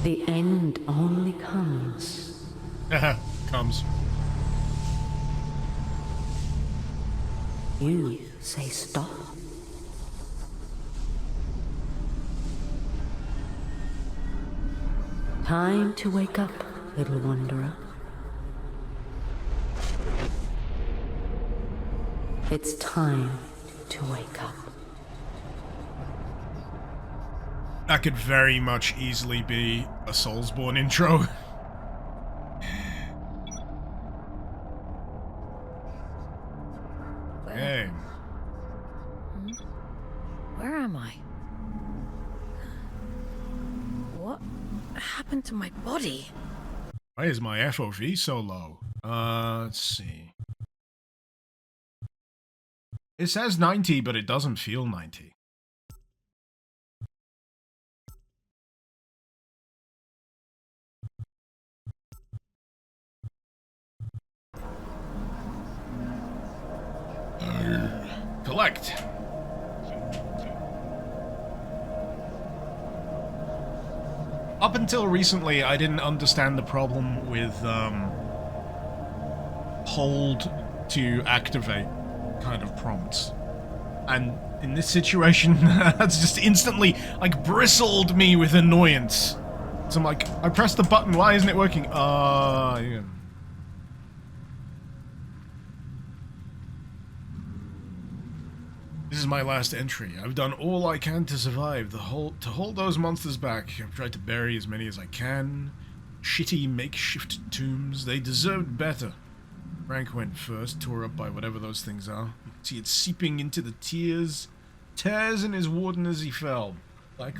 The end only comes. Comes. You say stop. Time to wake up, little wanderer. It's time to wake up. That could very much easily be a Soulsborne intro. Hey. Where am I? What happened to my body? Why is my FOV so low? Let's see. It says 90, but it doesn't feel 90. Collect. Up until recently, I didn't understand the problem with hold to activate kind of prompts. And in this situation, that's just instantly, like, bristled me with annoyance. So I'm like, I pressed the button, why isn't it working? Yeah. This is my last entry. I've done all I can to survive, to hold those monsters back. I've tried to bury as many as I can. Shitty makeshift tombs. They deserved better. Frank went first, tore up by whatever those things are. You can see it seeping into the tears in his warden as he fell. Like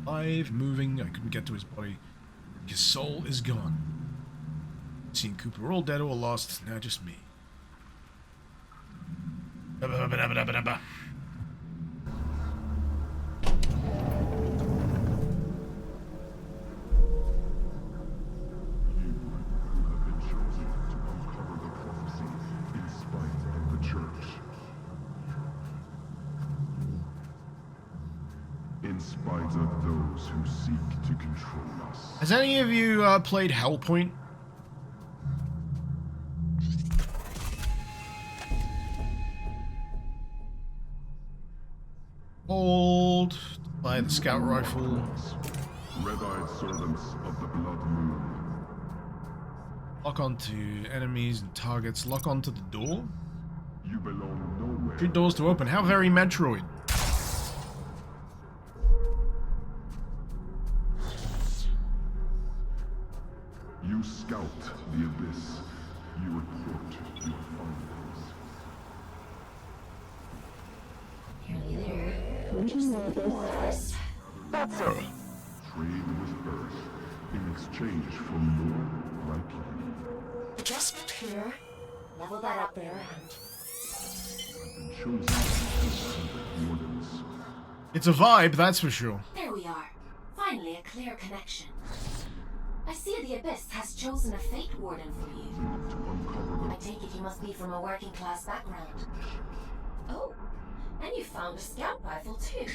alive, moving. I couldn't get to his body. His soul is gone. Seeing Cooper all dead or lost, now just me. In spite of those who seek to control us. Has any of you played Hellpoint? Hold by the scout rifle. Red-eyed servants of the Blood Moon. Lock onto enemies and targets. Lock onto the door. You belong nowhere. 3 doors to open. How very Metroid. You scout the abyss. You report your findings. That's it. Trade with Earth in exchange for more like you. Adjustment here. Level that up there and... I've been chosen to wardens. It's a vibe, that's for sure. There we are. Finally, a clear connection. I see the Abyss has chosen a Fate Warden for you. To uncover I take it you must be from a working class background. Oh, and you found a scout rifle too.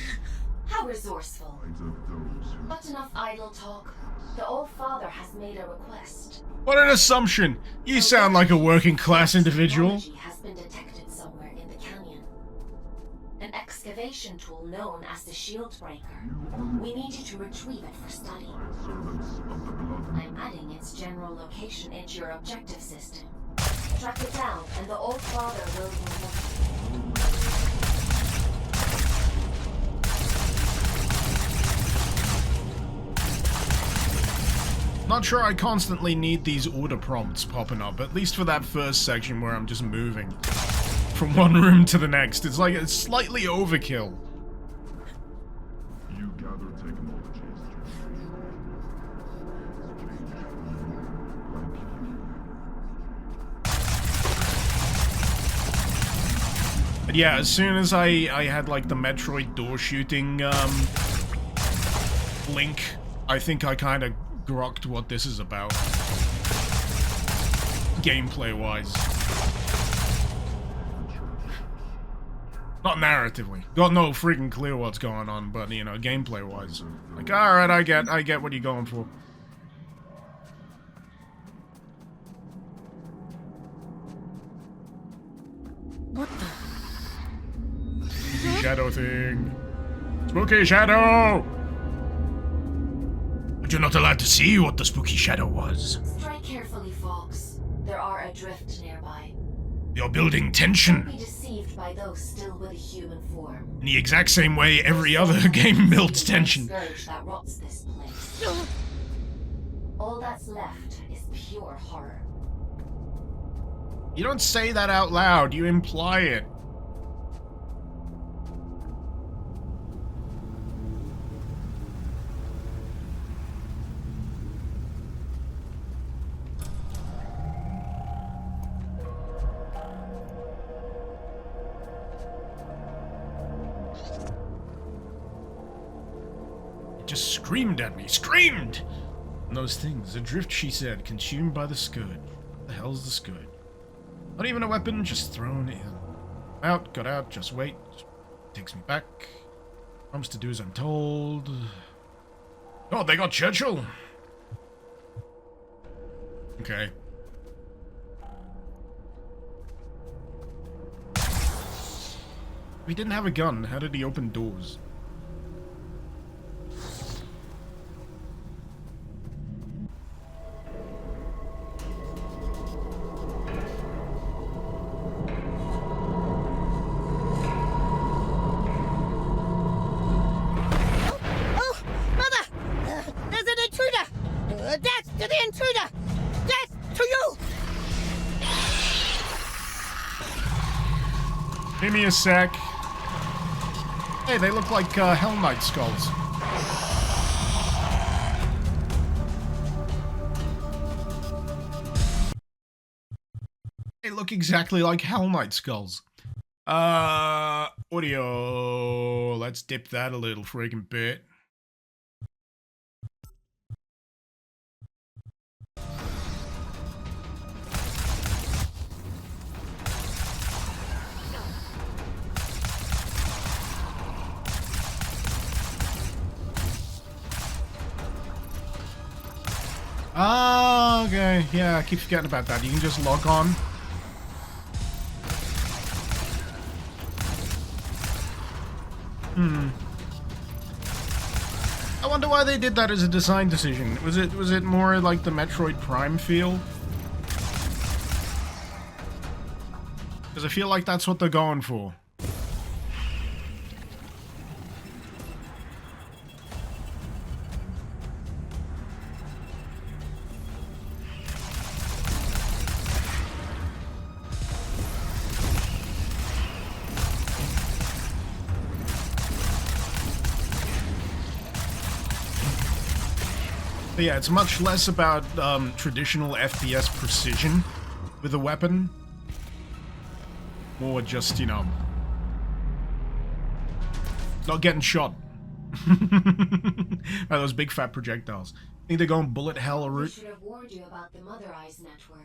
How resourceful. the minds of those who Not enough idle talk. The Old Father has made a request. What an assumption! You sound like a working class individual. Technology has been detected somewhere in the canyon. An excavation tool known as the Shield Breaker. We need you to retrieve it for study. servants of the Blood Moon. I'm adding its general location into your objective system. Track it down, and the Old Father will reward you. Not sure I constantly need these order prompts popping up, at least for that first section where I'm just moving from one room to the next. It's like it's slightly overkill. You gather technologies to exchange like you. But yeah, as soon as I had like the Metroid door shooting link, I think I kind of grokked what this is about, gameplay wise. Not narratively. Got no freaking clue what's going on, but, you know, gameplay-wise. Like, alright, I get what you're going for. What the? Shadow thing. Spooky shadow! But you're not allowed to see what the spooky shadow was. Strike carefully, Fawkes. There are adrift nearby. You're building Don't tension. be deceived by those still with a human form. In the exact same way every other game builds tension. Scourge that rots this place. All that's left is pure horror. You don't say that out loud, you imply it. It just screamed at me. Screamed! And those things, adrift, she said, consumed by the scourge. What the hell's the scourge? Not even a weapon, just thrown in. Out, got out, just wait. Takes me back. Promise to do as I'm told. Oh, they got Churchill! Okay. If he didn't have a gun, how did he open doors? Oh, mother! There's an intruder! Death to the intruder! Death to you! Give me a sec. Hey, they look like Hell Knight skulls. They look exactly like Hell Knight skulls. Audio. Let's dip that a little friggin' bit. Oh, okay. Yeah, I keep forgetting about that. You can just log on. I wonder why they did that as a design decision. Was it more like the Metroid Prime feel? Because I feel like that's what they're going for. But yeah, it's much less about traditional FPS precision with a weapon. More just, you know, not getting shot by those big fat projectiles. I think they're going bullet hell I route. should have warned you about the Mother Eyes network.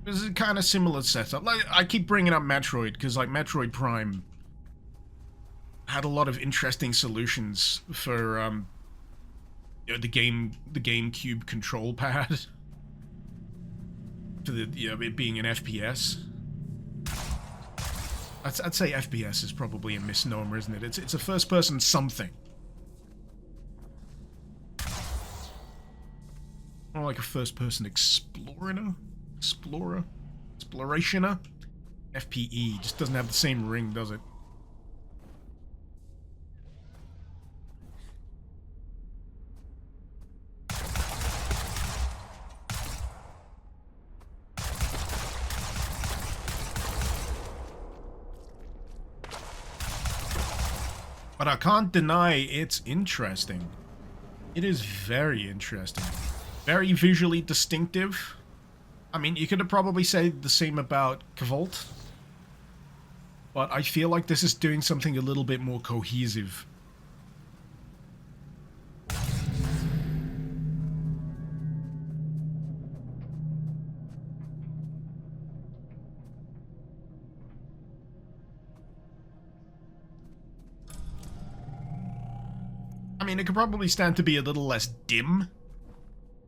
This is kind of similar setup. Like, I keep bringing up Metroid because, like, Metroid Prime had a lot of interesting solutions for you know, the GameCube control pad for the, you know, it being an FPS. I'd say FPS is probably a misnomer, isn't it? It's a first-person something. More like a first-person explorationer? Explorationer? FPE just doesn't have the same ring, does it? But I can't deny it's interesting. It is very interesting. Very visually distinctive. I mean, you could have probably said the same about Cavolt. But I feel like this is doing something a little bit more cohesive. mean, it could probably stand to be a little less dim,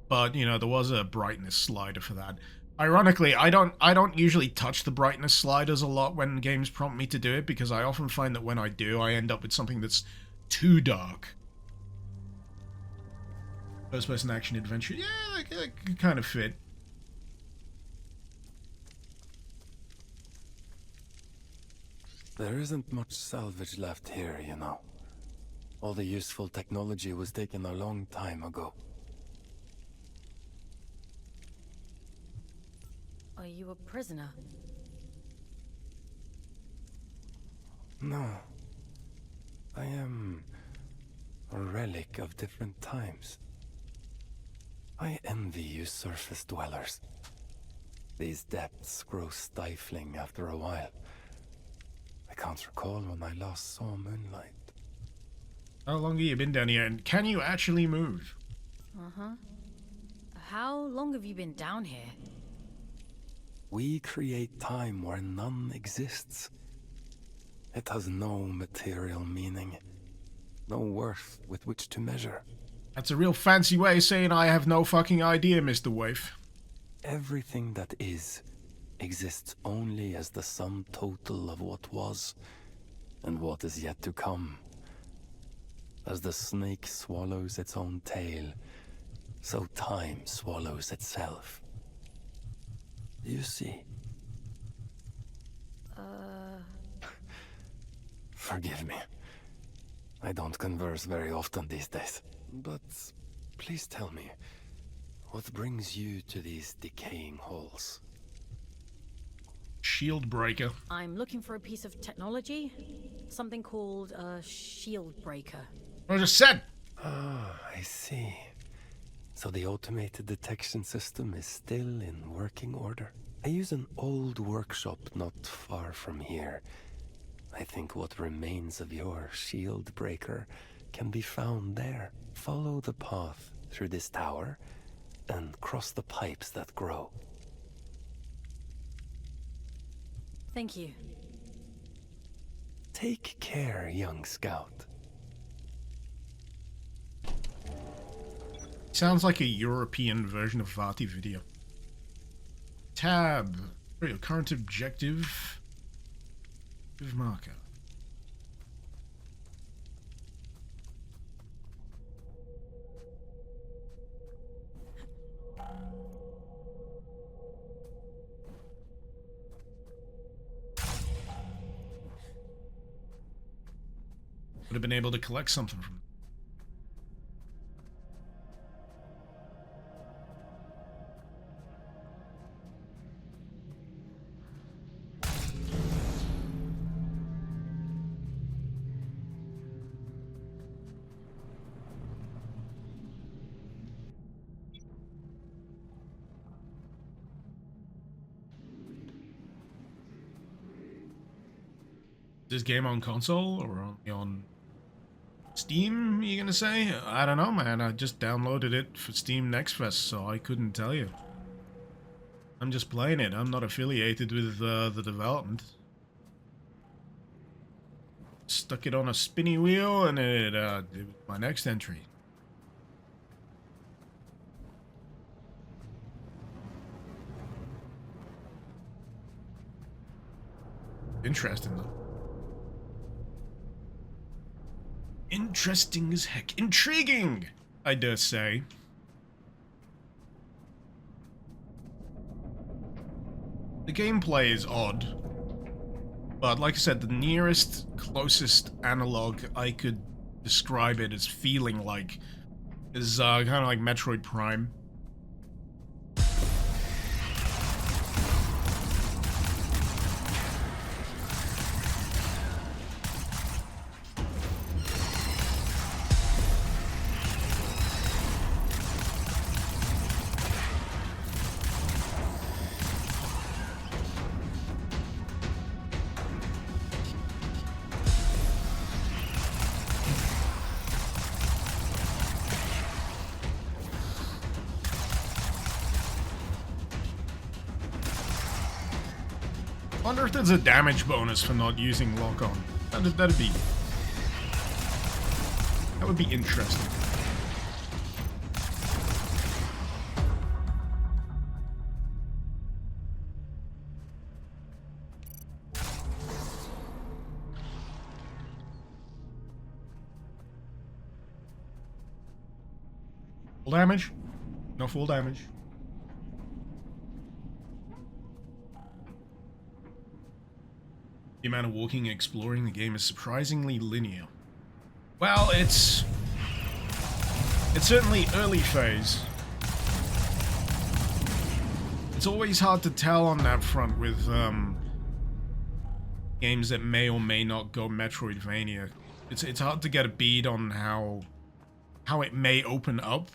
but, you know, there was a brightness slider for that. Ironically, I don't usually touch the brightness sliders a lot when games prompt me to do it, because I often find that when I do, I end up with something that's too dark. First-person action adventure, yeah, that could kind of fit. There isn't much salvage left here, you know. All the useful technology was taken a long time ago. Are you a prisoner? No. I am a relic of different times. I envy you surface dwellers. These depths grow stifling after a while. I can't recall when I last saw moonlight. How long have you been down here, and can you actually move? Uh-huh. How long have you been down here? We create time where none exists. It has no material meaning, no worth with which to measure. That's a real fancy way of saying I have no fucking idea, Mr. Waif. Everything that is exists only as the sum total of what was and what is yet to come. As the snake swallows its own tail, so time swallows itself. You see? Forgive me. I don't converse very often these days. But please tell me, what brings you to these decaying halls? Shield breaker. I'm looking for a piece of technology. Something called a shield breaker. I just said! Ah, I see. So the automated detection system is still in working order. I use an old workshop not far from here. I think what remains of your shield breaker can be found there. Follow the path through this tower and cross the pipes that grow. Thank you. Take care, young scout. Sounds like a European version of Vati video. Tab. Your current objective. Marker. Would have been able to collect something from. This game on console or only on Steam, you gonna say? I don't know, man. I just downloaded it for Steam Next Fest, so I couldn't tell you. I'm just playing it. I'm not affiliated with the development. Stuck it on a spinny wheel and it was my next entry. Interesting, though. Interesting as heck. Intriguing, I dare say. The gameplay is odd. But like I said, the nearest, closest analog I could describe it as feeling like is kind of like Metroid Prime. I wonder if there's a damage bonus for not using lock-on. That'd be... That would be interesting. Full damage? No full damage. The amount of walking and exploring the game is surprisingly linear. Well, it's certainly early phase. It's always hard to tell on that front with games that may or may not go Metroidvania. It's hard to get a bead on how it may open up.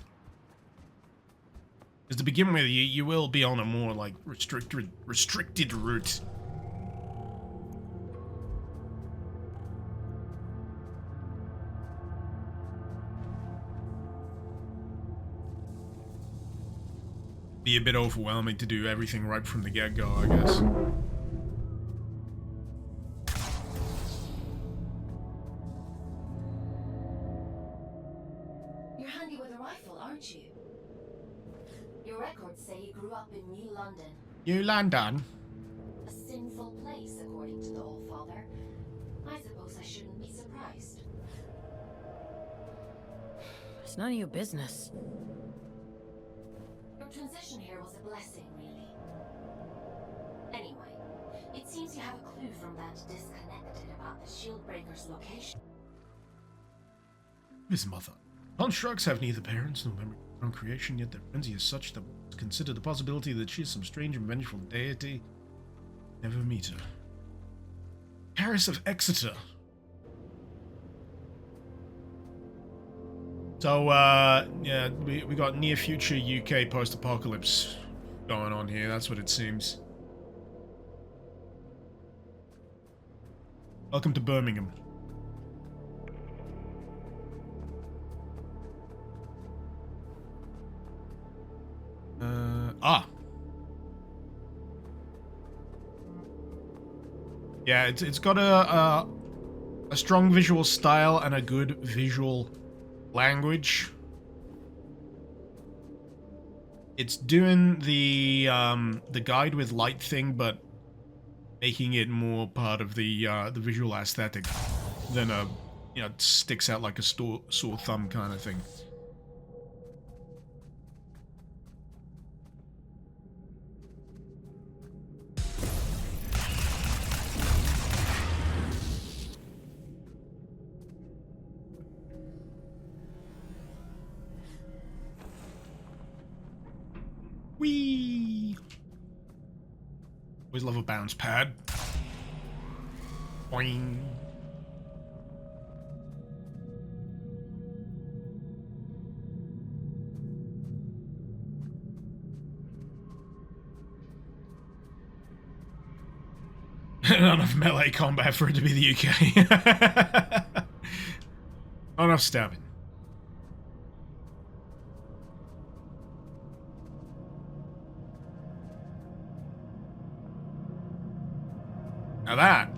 Because to begin with, you will be on a more like restricted route. Be a bit overwhelming to do everything right from the get-go, I guess. You're handy with a rifle, aren't you? Your records say you grew up in New London. New London? A sinful place, according to the All-Father. I suppose I shouldn't be surprised. It's none of your business. Your transition here was a blessing, really. Anyway, it seems you have a clue from that disconnected about the Shieldbreaker's location. His mother. Constructs have neither parents nor memory of their own creation, yet their frenzy is such that we consider the possibility that she is some strange and vengeful deity. Never meet her. Paris of Exeter. So, yeah, we got near future UK post-apocalypse going on here, that's what it seems. Welcome to Birmingham. Yeah, it's got a strong visual style and a good visual language. It's doing the guide with light thing, but making it more part of the visual aesthetic than a, you know, sticks out like a sore thumb kind of thing. Whee! Always love a bounce pad. Boing. Not enough melee combat for it to be the UK. Not enough stabbing. Now that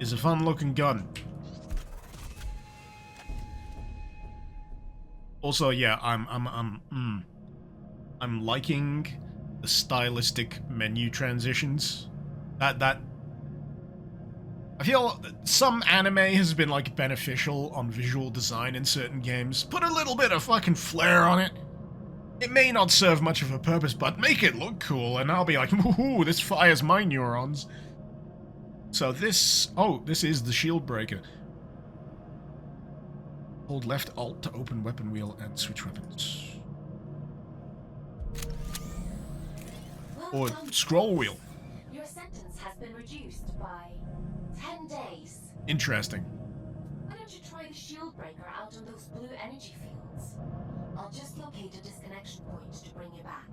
is a fun-looking gun. Also, yeah, I'm liking the stylistic menu transitions. That I feel some anime has been like beneficial on visual design in certain games. Put a little bit of fucking flair on it. It may not serve much of a purpose, but make it look cool, and I'll be like, woohoo, this fires my neurons. So this... oh, this is the shield breaker. Hold left alt to open weapon wheel and switch weapons. Or scroll wheel. Your sentence has been reduced by 10 days. Interesting. Why don't you try the shield breaker out on those blue energy fields? I'll just locate a disconnection point to bring you back.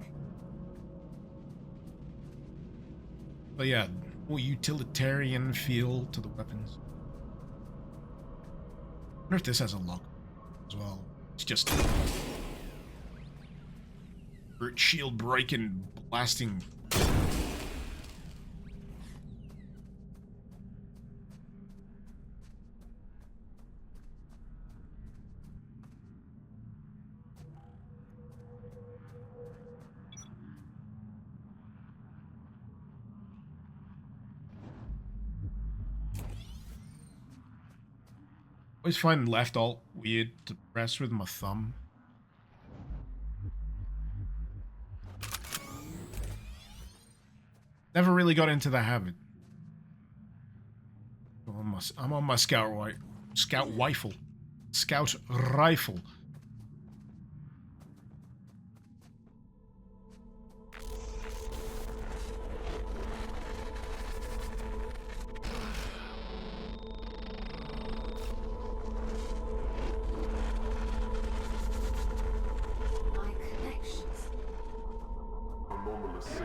But yeah, more utilitarian feel to the weapons. I wonder if this has a lock as well. It's just shield breaking, blasting. always find left alt weird to press with my thumb. Never really got into the habit. I'm on my scout rifle. Scout rifle.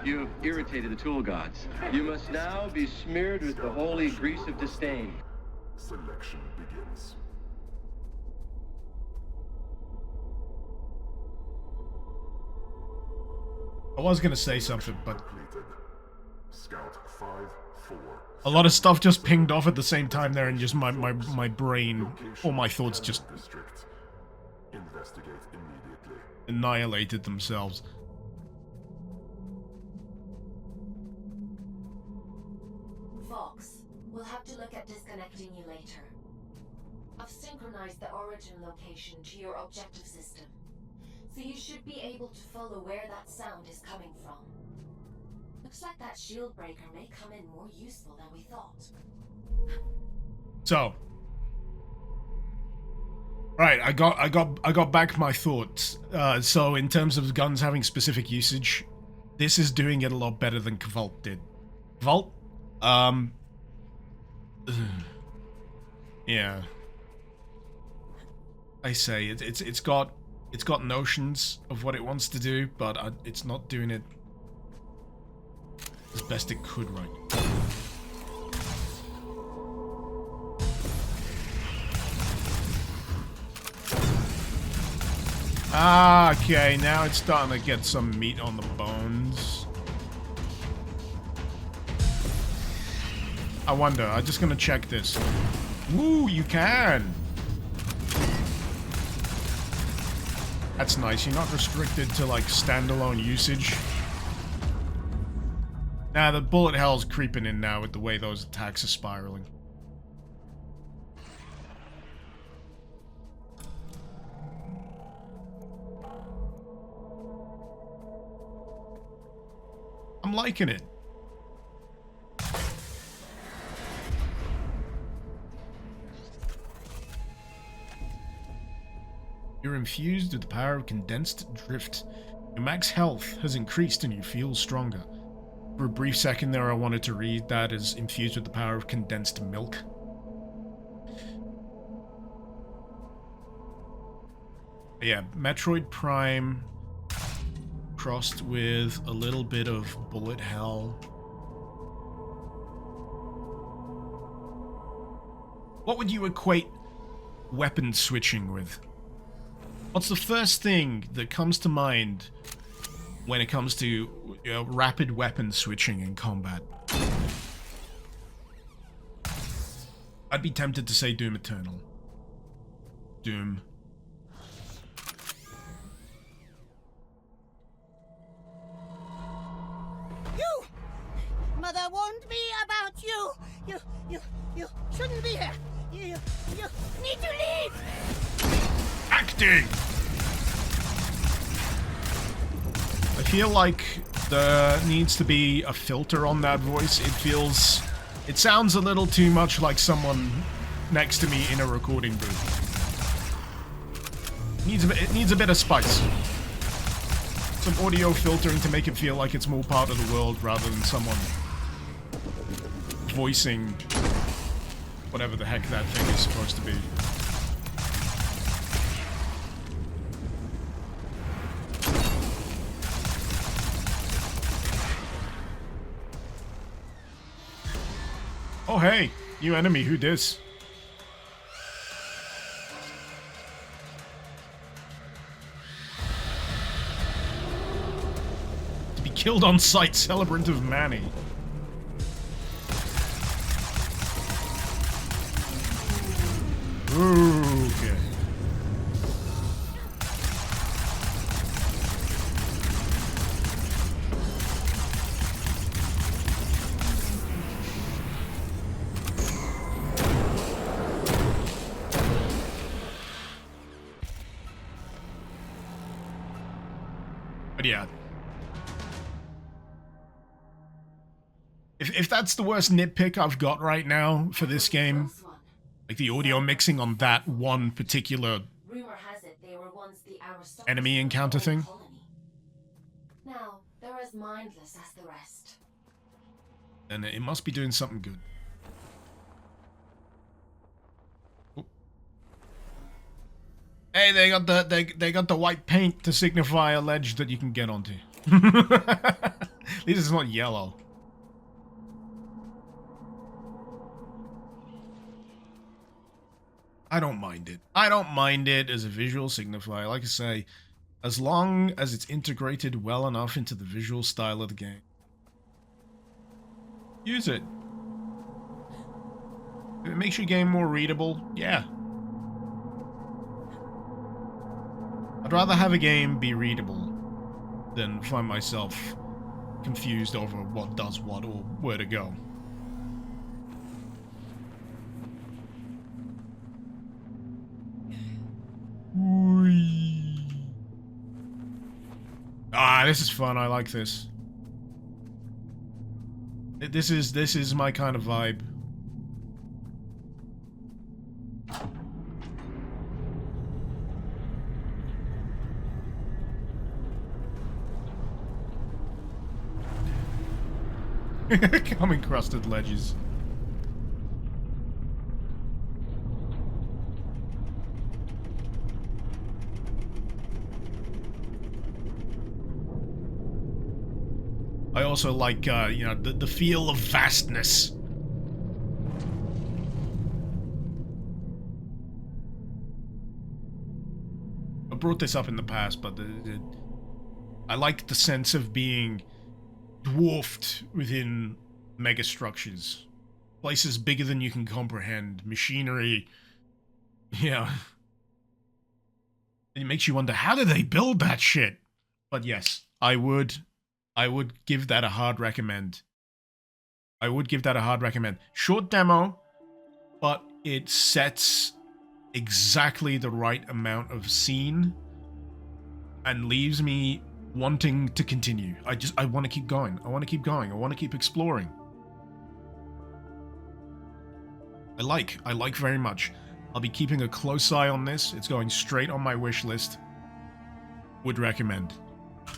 You've irritated the tool gods. You must now be smeared with the holy grease of disdain. Selection begins. I was gonna say something, but Completed. Scout 5-4. a lot of stuff just pinged off at the same time there, and just my brain, all my thoughts just District. Investigate immediately. annihilated themselves. Fawkes, we'll have to look at disconnecting you later. I've synchronized the origin location to your objective system, so you should be able to follow where that sound is coming from. Looks like that shield breaker may come in more useful than we thought. So, right, I got back my thoughts. So in terms of guns having specific usage, this is doing it a lot better than Vault did. Vault, yeah. I say it's got notions of what it wants to do, but it's not doing it as best it could right now. Ah, okay, now it's starting to get some meat on the bones. I wonder, I'm just gonna check this. Woo, you can! That's nice, you're not restricted to, like, standalone usage. Nah, the bullet hell's creeping in now with the way those attacks are spiraling. I'm liking it. You're infused with the power of condensed drift. Your max health has increased and you feel stronger. For a brief second there I wanted to read that as infused with the power of condensed milk. But yeah, Metroid Prime crossed with a little bit of bullet hell. What would you equate weapon switching with? What's the first thing that comes to mind when it comes to rapid weapon switching in combat? I'd be tempted to say Doom Eternal. Doom. You! Mother warned me about you! You shouldn't be here! You need to leave! Acting! I feel like there needs to be a filter on that voice. It sounds a little too much like someone next to me in a recording booth. It needs a bit of spice. Some audio filtering to make it feel like it's more part of the world rather than someone voicing whatever the heck that thing is supposed to be. Oh hey, new enemy, who dis? To be killed on sight, celebrant of Manny. Okay. But yeah. If that's the worst nitpick I've got right now for this game, like the audio mixing on that one particular Rumor has it they were once the aristocracy enemy of the encounter old thing. colony. Now, they're as mindless as the rest. then it must be doing something good. Oh. Hey, they got the white paint to signify a ledge that you can get onto. At least it's not yellow. I don't mind it. I don't mind it as a visual signifier. Like I say, as long as it's integrated well enough into the visual style of the game. Use it. If it makes your game more readable, yeah. I'd rather have a game be readable than find myself confused over what does what or where to go. Ah, this is fun. I like this. This is my kind of vibe. Come encrusted ledges. I also like, you know, the feel of vastness. I brought this up in the past, but I like the sense of being dwarfed within megastructures. Places bigger than you can comprehend. Machinery. Yeah. It makes you wonder, how did they build that shit? But yes, I would give that a hard recommend. I would give that a hard recommend. Short demo, but it sets exactly the right amount of scene and leaves me wanting to continue. I want to keep going. I want to keep going. I want to keep exploring. I like very much. I'll be keeping a close eye on this. It's going straight on my wish list. Would recommend.